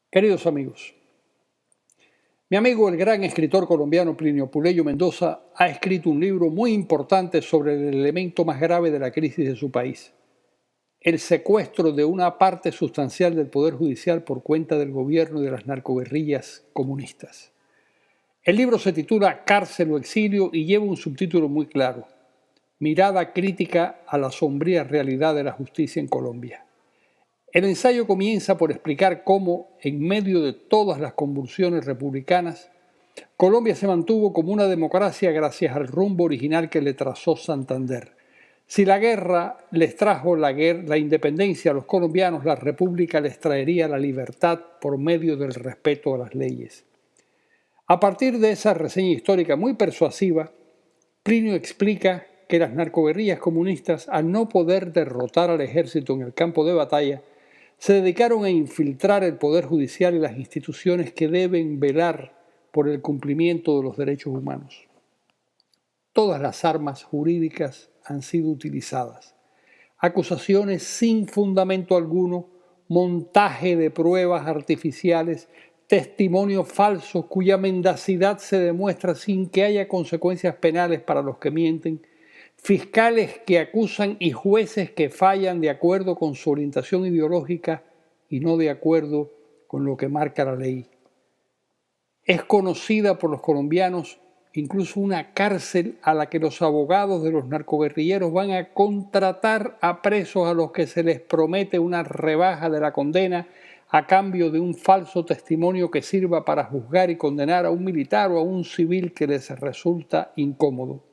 Queridos amigos, mi amigo el gran escritor colombiano Plinio Puleyo Mendoza ha escrito un libro muy importante sobre el elemento más grave de la crisis de su país, el secuestro de una parte sustancial del Poder Judicial por cuenta del gobierno y de las narcoguerrillas comunistas. El libro se titula Cárcel o exilio y lleva un subtítulo muy claro: Mirada crítica a la sombría realidad de la justicia en Colombia. El ensayo comienza por explicar cómo, en medio de todas las convulsiones republicanas, Colombia se mantuvo como una democracia gracias al rumbo original que le trazó Santander. Si la guerra les trajo la independencia a los colombianos, la república les traería la libertad por medio del respeto a las leyes. A partir de esa reseña histórica muy persuasiva, Plinio explica que las narcoguerrillas comunistas, al no poder derrotar al ejército en el campo de batalla, se dedicaron a infiltrar el Poder Judicial y las instituciones que deben velar por el cumplimiento de los derechos humanos. Todas las armas jurídicas han sido utilizadas. Acusaciones sin fundamento alguno, montaje de pruebas artificiales, testimonios falsos cuya mendacidad se demuestra sin que haya consecuencias penales para los que mienten, fiscales que acusan y jueces que fallan de acuerdo con su orientación ideológica y no de acuerdo con lo que marca la ley. Es conocida por los colombianos incluso una cárcel a la que los abogados de los narcoguerrilleros van a contratar a presos a los que se les promete una rebaja de la condena a cambio de un falso testimonio que sirva para juzgar y condenar a un militar o a un civil que les resulta incómodo.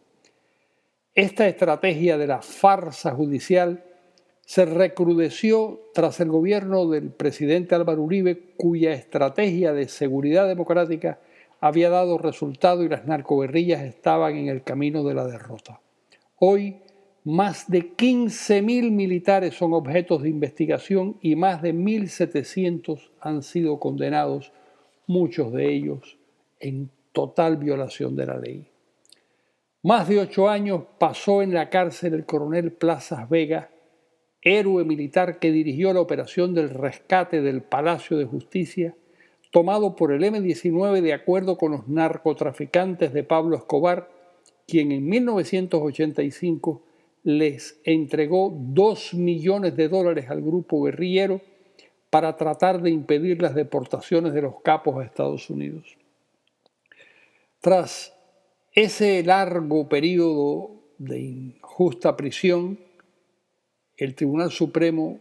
Esta estrategia de la farsa judicial se recrudeció tras el gobierno del presidente Álvaro Uribe, cuya estrategia de seguridad democrática había dado resultado y las narcoguerrillas estaban en el camino de la derrota. Hoy, más de 15.000 militares son objetos de investigación y más de 1.700 han sido condenados, muchos de ellos en total violación de la ley. Más de 8 años pasó en la cárcel el coronel Plazas Vega, héroe militar que dirigió la operación del rescate del Palacio de Justicia, tomado por el M-19 de acuerdo con los narcotraficantes de Pablo Escobar, quien en 1985 les entregó $2 millones al grupo guerrillero para tratar de impedir las deportaciones de los capos a Estados Unidos. Tras ese largo periodo de injusta prisión, el Tribunal Supremo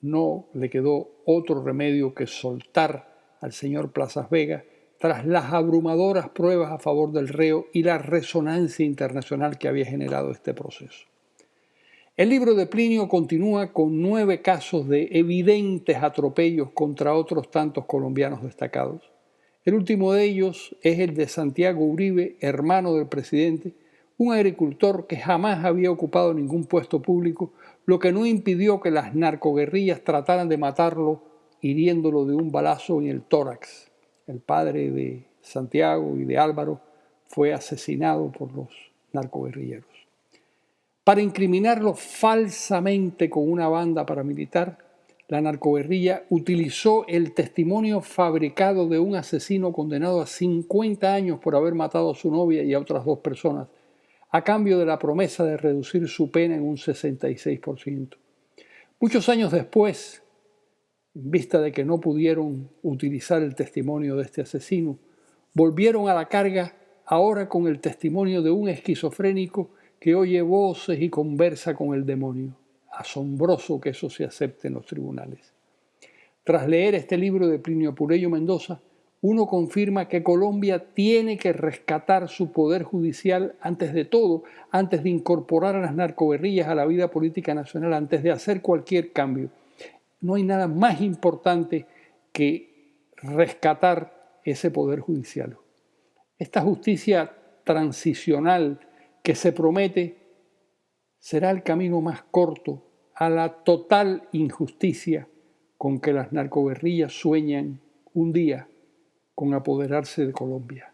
no le quedó otro remedio que soltar al señor Plazas Vega tras las abrumadoras pruebas a favor del reo y la resonancia internacional que había generado este proceso. El libro de Plinio continúa con 9 casos de evidentes atropellos contra otros tantos colombianos destacados. El último de ellos es el de Santiago Uribe, hermano del presidente, un agricultor que jamás había ocupado ningún puesto público, lo que no impidió que las narcoguerrillas trataran de matarlo hiriéndolo de un balazo en el tórax. El padre de Santiago y de Álvaro fue asesinado por los narcoguerrilleros. Para incriminarlo falsamente con una banda paramilitar, la narcoguerrilla utilizó el testimonio fabricado de un asesino condenado a 50 años por haber matado a su novia y a otras 2 personas, a cambio de la promesa de reducir su pena en un 66%. Muchos años después, en vista de que no pudieron utilizar el testimonio de este asesino, volvieron a la carga ahora con el testimonio de un esquizofrénico que oye voces y conversa con el demonio. Asombroso que eso se acepte en los tribunales. Tras leer este libro de Plinio Puleyo Mendoza, uno confirma que Colombia tiene que rescatar su poder judicial antes de todo, antes de incorporar a las narcoguerrillas a la vida política nacional, antes de hacer cualquier cambio. No hay nada más importante que rescatar ese poder judicial. Esta justicia transicional que se promete será el camino más corto a la total injusticia con que las narcoguerrillas sueñan un día con apoderarse de Colombia.